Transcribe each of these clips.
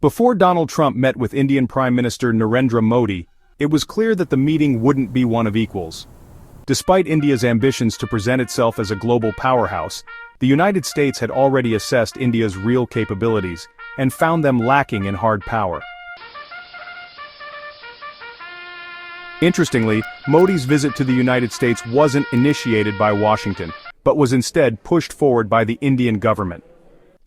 Before Donald Trump met with Indian Prime Minister Narendra Modi, it was clear that the meeting wouldn't be one of equals. Despite India's ambitions to present itself as a global powerhouse, the United States had already assessed India's real capabilities and found them lacking in hard power. Interestingly, Modi's visit to the United States wasn't initiated by Washington, but was instead pushed forward by the Indian government.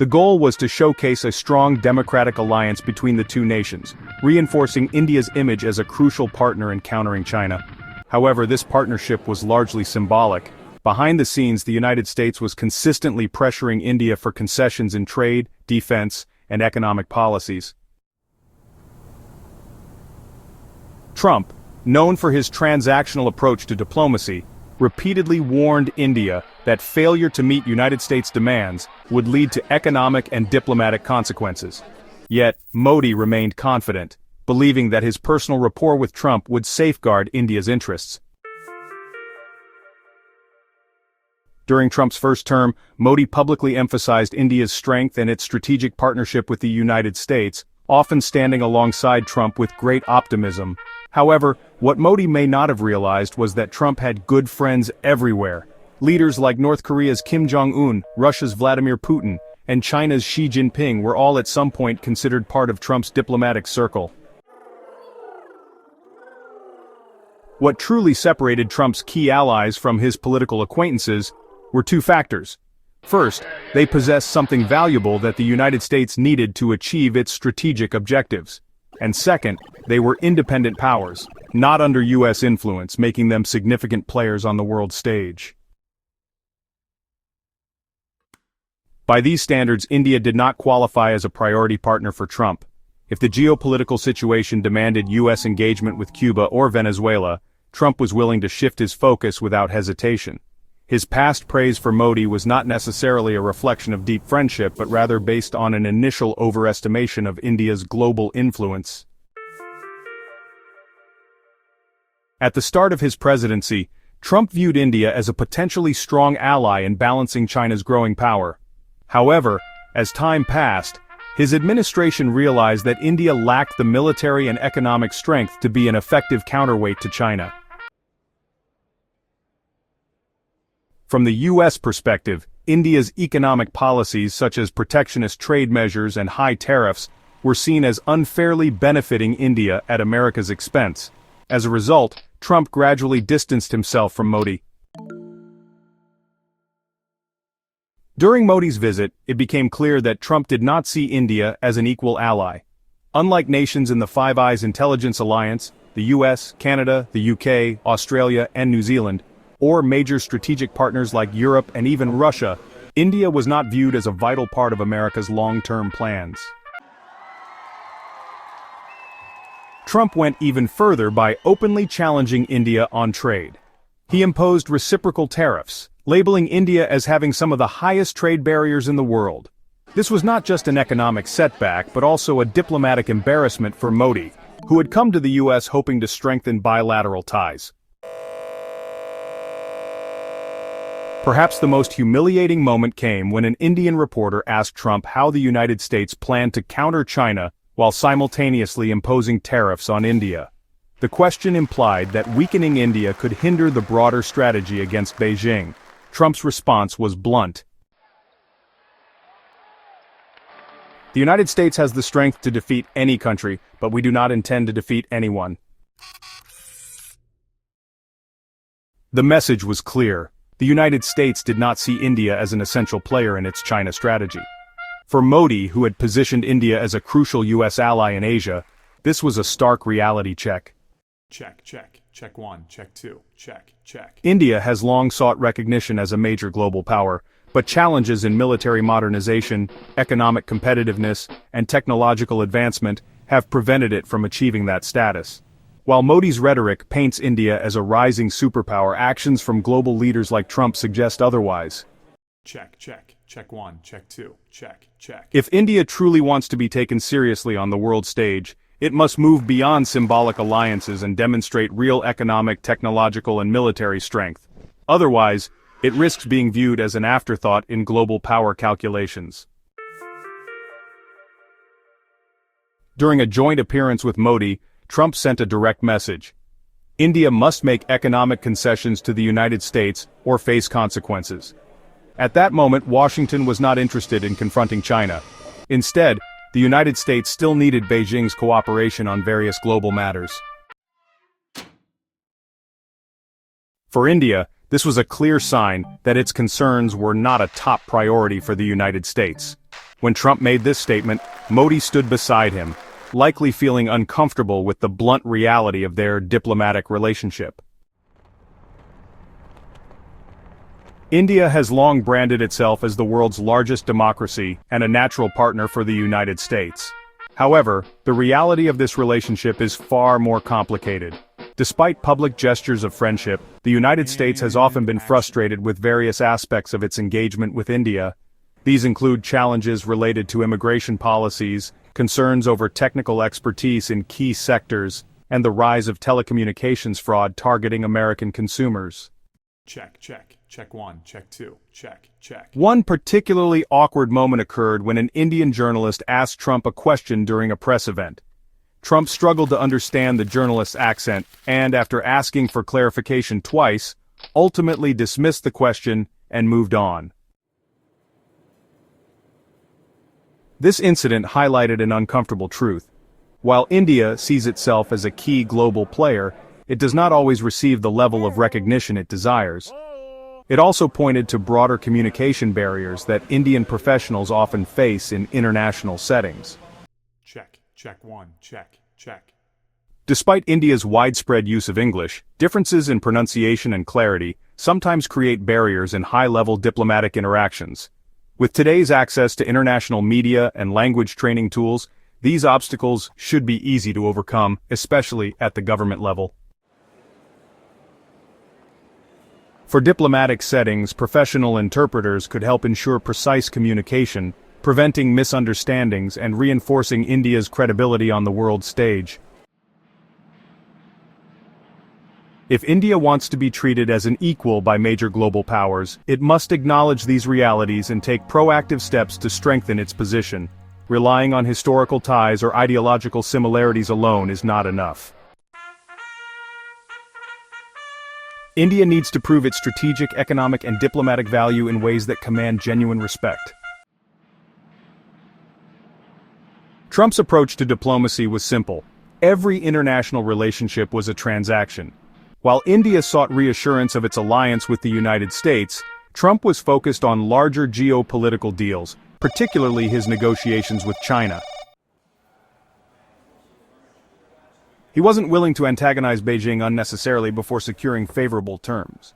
The goal was to showcase a strong democratic alliance between the two nations, reinforcing India's image as a crucial partner in countering China. However, this partnership was largely symbolic. Behind the scenes, the United States was consistently pressuring India for concessions in trade, defense, and economic policies. Trump, known for his transactional approach to diplomacy, repeatedly warned India that failure to meet United States demands would lead to economic and diplomatic consequences. Yet, Modi remained confident, believing that his personal rapport with Trump would safeguard India's interests. During Trump's first term, Modi publicly emphasized India's strength and its strategic partnership with the United States, often standing alongside Trump with great optimism. However, what Modi may not have realized was that Trump had good friends everywhere. Leaders like North Korea's Kim Jong-un, Russia's Vladimir Putin, and China's Xi Jinping were all at some point considered part of Trump's diplomatic circle. What truly separated Trump's key allies from his political acquaintances were two factors. First, they possessed something valuable that the United States needed to achieve its strategic objectives. And second, they were independent powers, not under U.S. influence, making them significant players on the world stage. By these standards, India did not qualify as a priority partner for Trump. If the geopolitical situation demanded U.S. engagement with Cuba or Venezuela, Trump was willing to shift his focus without hesitation. His past praise for Modi was not necessarily a reflection of deep friendship, but rather based on an initial overestimation of India's global influence. At the start of his presidency, Trump viewed India as a potentially strong ally in balancing China's growing power. However, as time passed, his administration realized that India lacked the military and economic strength to be an effective counterweight to China. From the U.S. perspective, India's economic policies such as protectionist trade measures and high tariffs were seen as unfairly benefiting India at America's expense. As a result, Trump gradually distanced himself from Modi. During Modi's visit, it became clear that Trump did not see India as an equal ally. Unlike nations in the Five Eyes Intelligence Alliance, the US, Canada, the UK, Australia, and New Zealand, or major strategic partners like Europe and even Russia, India was not viewed as a vital part of America's long-term plans. Trump went even further by openly challenging India on trade. He imposed reciprocal tariffs, labeling India as having some of the highest trade barriers in the world. This was not just an economic setback, but also a diplomatic embarrassment for Modi, who had come to the US hoping to strengthen bilateral ties. Perhaps the most humiliating moment came when an Indian reporter asked Trump how the United States planned to counter China while simultaneously imposing tariffs on India. The question implied that weakening India could hinder the broader strategy against Beijing. Trump's response was blunt. The United States has the strength to defeat any country, but we do not intend to defeat anyone. The message was clear. The United States did not see India as an essential player in its China strategy. For Modi, who had positioned India as a crucial U.S. ally in Asia, this was a stark reality check. Check, check, check one, check two, check, check. India has long sought recognition as a major global power, but challenges in military modernization, economic competitiveness, and technological advancement have prevented it from achieving that status. While Modi's rhetoric paints India as a rising superpower, actions from global leaders like Trump suggest otherwise. Check, check, check one, check two, check, check. If India truly wants to be taken seriously on the world stage, it must move beyond symbolic alliances and demonstrate real economic, technological, and military strength. Otherwise, it risks being viewed as an afterthought in global power calculations. During a joint appearance with Modi, Trump sent a direct message. India must make economic concessions to the United States or face consequences. At that moment, Washington was not interested in confronting China. Instead, the United States still needed Beijing's cooperation on various global matters. For India, this was a clear sign that its concerns were not a top priority for the United States. When Trump made this statement, Modi stood beside him, likely feeling uncomfortable with the blunt reality of their diplomatic relationship. India has long branded itself as the world's largest democracy and a natural partner for the United States. However, the reality of this relationship is far more complicated. Despite public gestures of friendship, the United States has often been frustrated with various aspects of its engagement with India. These include challenges related to immigration policies, concerns over technical expertise in key sectors, and the rise of telecommunications fraud targeting American consumers. Check, check. Check one, check two, check, check. One particularly awkward moment occurred when an Indian journalist asked Trump a question during a press event. Trump struggled to understand the journalist's accent and, after asking for clarification twice, ultimately dismissed the question and moved on. This incident highlighted an uncomfortable truth. While India sees itself as a key global player, it does not always receive the level of recognition it desires. It also pointed to broader communication barriers that Indian professionals often face in international settings. Check, check one, check, check. Despite India's widespread use of English, differences in pronunciation and clarity sometimes create barriers in high-level diplomatic interactions. With today's access to international media and language training tools, these obstacles should be easy to overcome, especially at the government level. For diplomatic settings, professional interpreters could help ensure precise communication, preventing misunderstandings and reinforcing India's credibility on the world stage. If India wants to be treated as an equal by major global powers, it must acknowledge these realities and take proactive steps to strengthen its position. Relying on historical ties or ideological similarities alone is not enough. India needs to prove its strategic, economic, and diplomatic value in ways that command genuine respect. Trump's approach to diplomacy was simple. Every international relationship was a transaction. While India sought reassurance of its alliance with the United States, Trump was focused on larger geopolitical deals, particularly his negotiations with China. He wasn't willing to antagonize Beijing unnecessarily before securing favorable terms.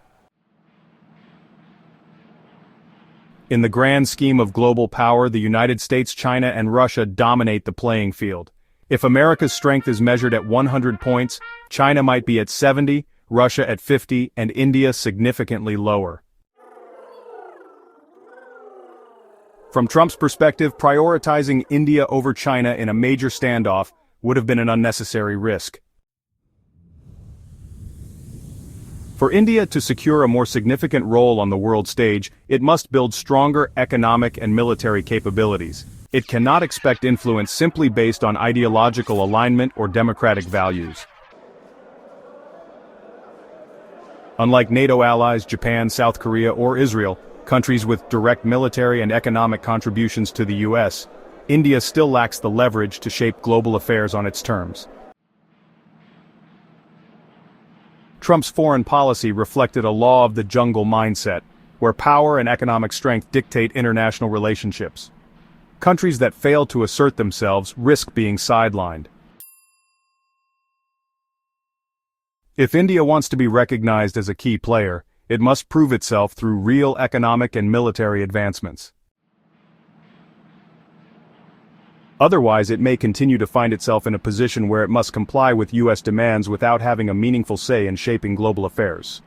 In the grand scheme of global power, the United States, China, and Russia dominate the playing field. If America's strength is measured at 100 points, China might be at 70, Russia at 50, and India significantly lower. From Trump's perspective, prioritizing India over China in a major standoff would have been an unnecessary risk. For India to secure a more significant role on the world stage, it must build stronger economic and military capabilities. It cannot expect influence simply based on ideological alignment or democratic values. Unlike NATO allies Japan, South Korea, or Israel, countries with direct military and economic contributions to the US, India still lacks the leverage to shape global affairs on its terms. Trump's foreign policy reflected a law of the jungle mindset, where power and economic strength dictate international relationships. Countries that fail to assert themselves risk being sidelined. If India wants to be recognized as a key player, it must prove itself through real economic and military advancements. Otherwise, it may continue to find itself in a position where it must comply with U.S. demands without having a meaningful say in shaping global affairs.